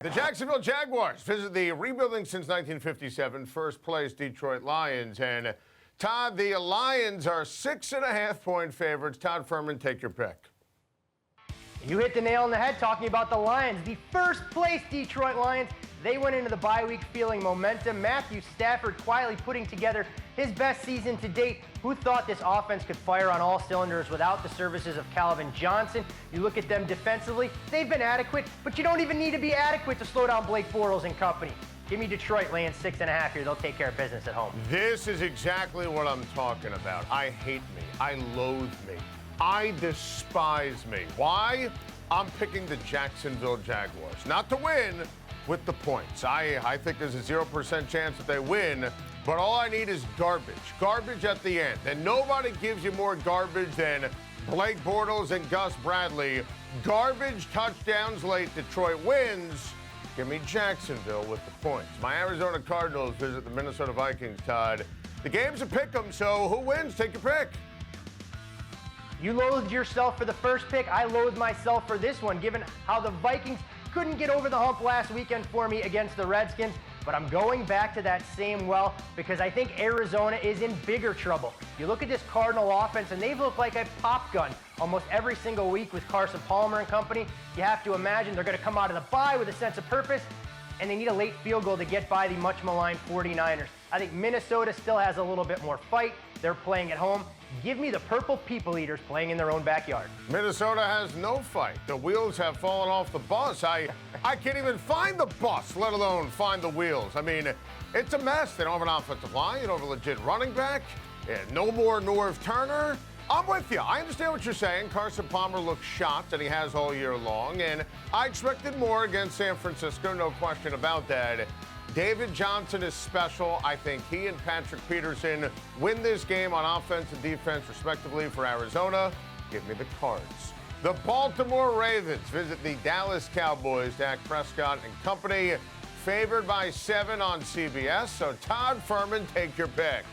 The Jacksonville Jaguars visit the rebuilding since 1957 first-place Detroit Lions. And, Todd, the Lions are 6.5-point favorites. Todd Fuhrman, take your pick. You hit the nail on the head talking about the Lions. The first-place Detroit Lions. They went into the bye week feeling momentum. Matthew Stafford quietly putting together his best season to date. Who thought this offense could fire on all cylinders without the services of Calvin Johnson? You look at them defensively, they've been adequate, but you don't even need to be adequate to slow down Blake Bortles and company. Give me Detroit laying 6.5 here. They'll take care of business at home. This is exactly what I'm talking about. I hate me. I loathe me. I despise me. Why? I'm picking the Jacksonville Jaguars. Not to win, with the points. I think there's a 0% chance that they win, but all I need is garbage. Garbage at the end. And nobody gives you more garbage than Blake Bortles and Gus Bradley. Garbage touchdowns late. Detroit wins. Give me Jacksonville with the points. My Arizona Cardinals visit the Minnesota Vikings, Todd. The game's a pick 'em, so who wins? Take your pick. You loathed yourself for the first pick. I loathe myself for this one, given how the Vikings couldn't get over the hump last weekend for me against the Redskins, but I'm going back to that same well because I think Arizona is in bigger trouble. You look at this Cardinal offense, and they've looked like a pop gun almost every single week with Carson Palmer and company. You have to imagine they're going to come out of the bye with a sense of purpose, and they need a late field goal to get by the much-maligned 49ers. I think Minnesota still has a little bit more fight. They're playing at home. Give me the Purple People Eaters playing in their own backyard. Minnesota has no fight. The wheels have fallen off the bus. I can't even find the bus, let alone find the wheels. I mean, it's a mess. They don't have an offensive line. You don't have a legit running back. Yeah, no more Norv Turner. I'm with you. I understand what you're saying. Carson Palmer looks shot, and he has all year long. And I expected more against San Francisco, no question about that. David Johnson is special. I think he and Patrick Peterson win this game on offense and defense, respectively, for Arizona. Give me the Cards. The Baltimore Ravens visit the Dallas Cowboys. Dak Prescott and company favored by 7 on CBS. So, Todd Fuhrman, take your pick.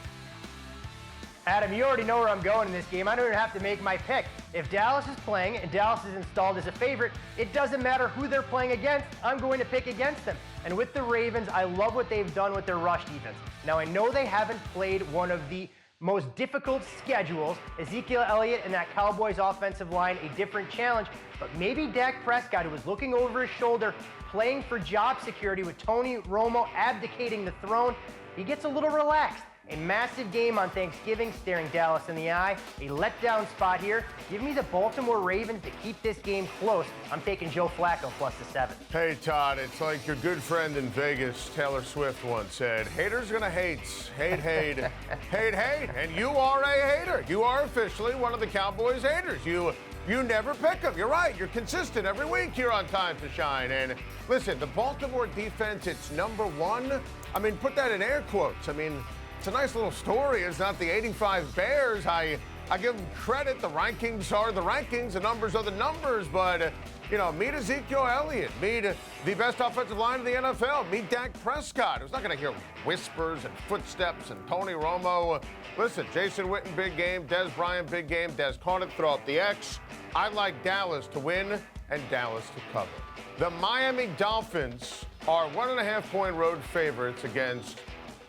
Adam, you already know where I'm going in this game. I don't even have to make my pick. If Dallas is playing and Dallas is installed as a favorite, it doesn't matter who they're playing against. I'm going to pick against them. And with the Ravens, I love what they've done with their rush defense. Now, I know they haven't played one of the most difficult schedules. Ezekiel Elliott and that Cowboys offensive line, a different challenge. But maybe Dak Prescott, who was looking over his shoulder, playing for job security with Tony Romo abdicating the throne, he gets a little relaxed. A massive game on Thanksgiving staring Dallas in the eye. A letdown spot here. Give me the Baltimore Ravens to keep this game close. I'm taking Joe Flacco plus the 7. Hey, Todd, it's like your good friend in Vegas, Taylor Swift, once said, haters gonna hate, hate, hate, hate, and you are a hater. You are officially one of the Cowboys haters. You never pick them. You're right. You're consistent every week here on Time to Shine. And listen, the Baltimore defense, it's number 1. I mean, put that in air quotes. I mean, it's a nice little story. It's not the 85 Bears. I give them credit. The rankings are the rankings. The numbers are the numbers. But, meet Ezekiel Elliott. Meet the best offensive line in the NFL. Meet Dak Prescott. Who's not going to hear whispers and footsteps and Tony Romo. Listen, Jason Witten, big game. Dez Bryant, big game. Dez caught it. Throw up the X. I like Dallas to win and Dallas to cover. The Miami Dolphins are 1.5-point road favorites against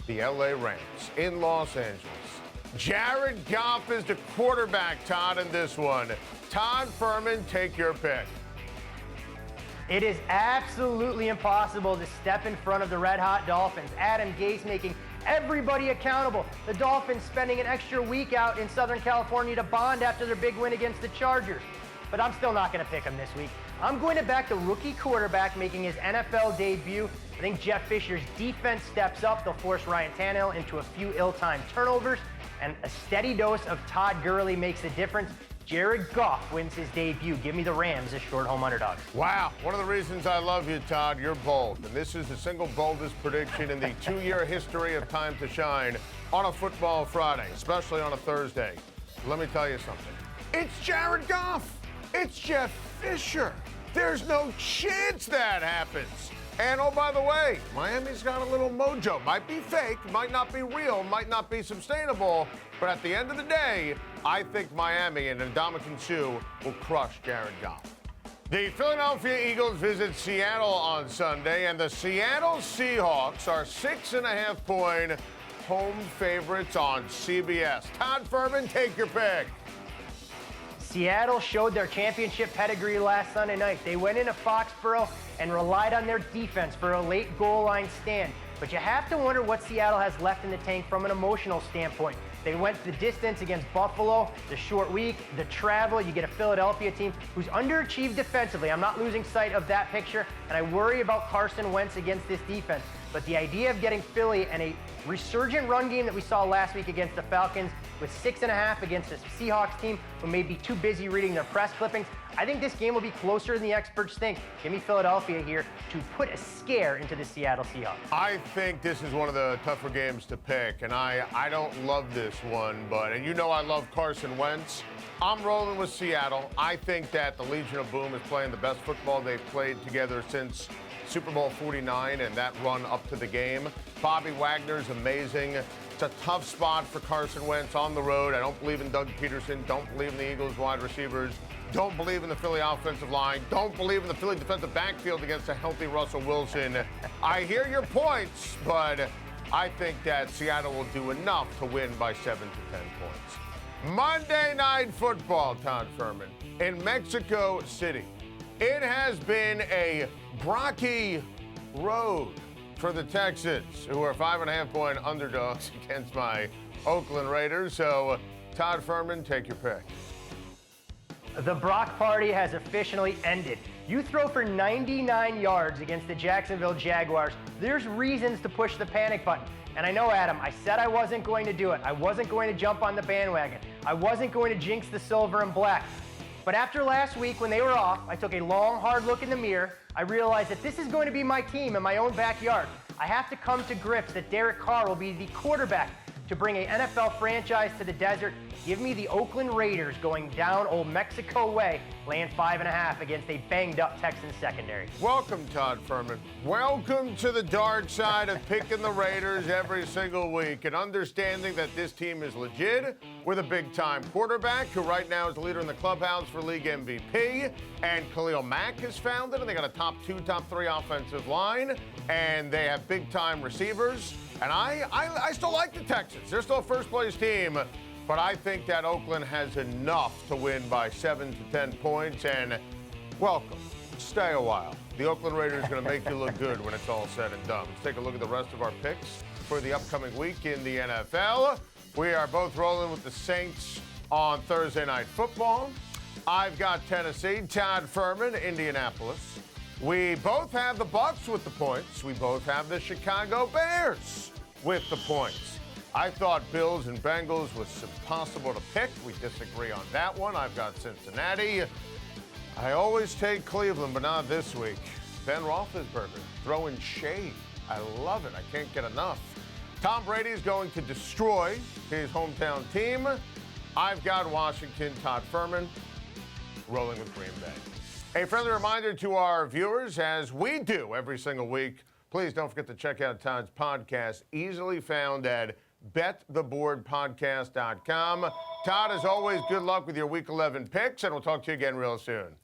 the LA Rams in Los Angeles. Jared Goff is the quarterback, Todd, in this one. Todd Fuhrman, take your pick. It is absolutely impossible to step in front of the red-hot Dolphins. Adam Gase making everybody accountable. The Dolphins spending an extra week out in Southern California to bond after their big win against the Chargers. But I'm still not going to pick them this week. I'm going to back the rookie quarterback making his NFL debut. I think Jeff Fisher's defense steps up. They'll force Ryan Tannehill into a few ill-timed turnovers, and a steady dose of Todd Gurley makes a difference. Jared Goff wins his debut. Give me the Rams as short home underdogs. Wow. One of the reasons I love you, Todd, you're bold. And this is the single boldest prediction in the 2-year history of Time to Shine on a football Friday, especially on a Thursday. Let me tell you something. It's Jared Goff. It's Jeff Fisher. There's no chance that happens. And, oh, by the way, Miami's got a little mojo. Might be fake, might not be real, might not be sustainable. But at the end of the day, I think Miami and Ndamukong Suh will crush Jared Goff. The Philadelphia Eagles visit Seattle on Sunday, and the Seattle Seahawks are 6.5-point home favorites on CBS. Todd Fuhrman, take your pick. Seattle showed their championship pedigree last Sunday night. They went into Foxborough and relied on their defense for a late goal line stand. But you have to wonder what Seattle has left in the tank from an emotional standpoint. They went the distance against Buffalo, the short week, the travel. You get a Philadelphia team who's underachieved defensively. I'm not losing sight of that picture, and I worry about Carson Wentz against this defense. But the idea of getting Philly and a resurgent run game that we saw last week against the Falcons with 6.5 against a Seahawks team who may be too busy reading their press clippings, I think this game will be closer than the experts think. Give me Philadelphia here to put a scare into the Seattle Seahawks. I think this is one of the tougher games to pick, and I don't love this one, and you know I love Carson Wentz. I'm rolling with Seattle. I think that the Legion of Boom is playing the best football they've played together since Super Bowl 49 and that run up to the game. Bobby Wagner's amazing. It's a tough spot for Carson Wentz on the road. I don't believe in Doug Peterson. Don't believe in the Eagles wide receivers. Don't believe in the Philly offensive line. Don't believe in the Philly defensive backfield against a healthy Russell Wilson. I hear your points, but I think that Seattle will do enough to win by 7 to 10 points. Monday Night Football, Todd Fuhrman, in Mexico City. It has been a rocky road for the Texans, who are 5.5-point underdogs against my Oakland Raiders. So, Todd Fuhrman, take your pick. The Brock party has officially ended. You throw for 99 yards against the Jacksonville Jaguars, there's reasons to push the panic button. And I know, Adam, I said I wasn't going to do it. I wasn't going to jump on the bandwagon. I wasn't going to jinx the silver and black. But after last week when they were off, I took a long, hard look in the mirror. I realized that this is going to be my team in my own backyard. I have to come to grips that Derek Carr will be the quarterback to bring an NFL franchise to the desert. Give me the Oakland Raiders going down Old Mexico way, laying 5.5 against a banged-up Texans secondary. Welcome, Todd Fuhrman. Welcome to the dark side of picking the Raiders every single week and understanding that this team is legit with a big-time quarterback who right now is the leader in the clubhouse for league MVP, and Khalil Mack is founded, and they got a top 2, top 3 offensive line, and they have big-time receivers. And I still like the Texans. They're still a first-place team. But I think that Oakland has enough to win by 7 to 10 points. And welcome. Stay a while. The Oakland Raiders are going to make you look good when it's all said and done. Let's take a look at the rest of our picks for the upcoming week in the NFL. We are both rolling with the Saints on Thursday Night Football. I've got Tennessee. Todd Fuhrman, Indianapolis. We both have the Bucs with the points. We both have the Chicago Bears with the points. I thought Bills and Bengals was impossible to pick. We disagree on that one. I've got Cincinnati. I always take Cleveland, but not this week. Ben Roethlisberger throwing shade. I love it. I can't get enough. Tom Brady's going to destroy his hometown team. I've got Washington. Todd Fuhrman rolling with Green Bay. A friendly reminder to our viewers, as we do every single week, please don't forget to check out Todd's podcast, easily found at bettheboardpodcast.com. Todd, as always, good luck with your Week 11 picks, and we'll talk to you again real soon.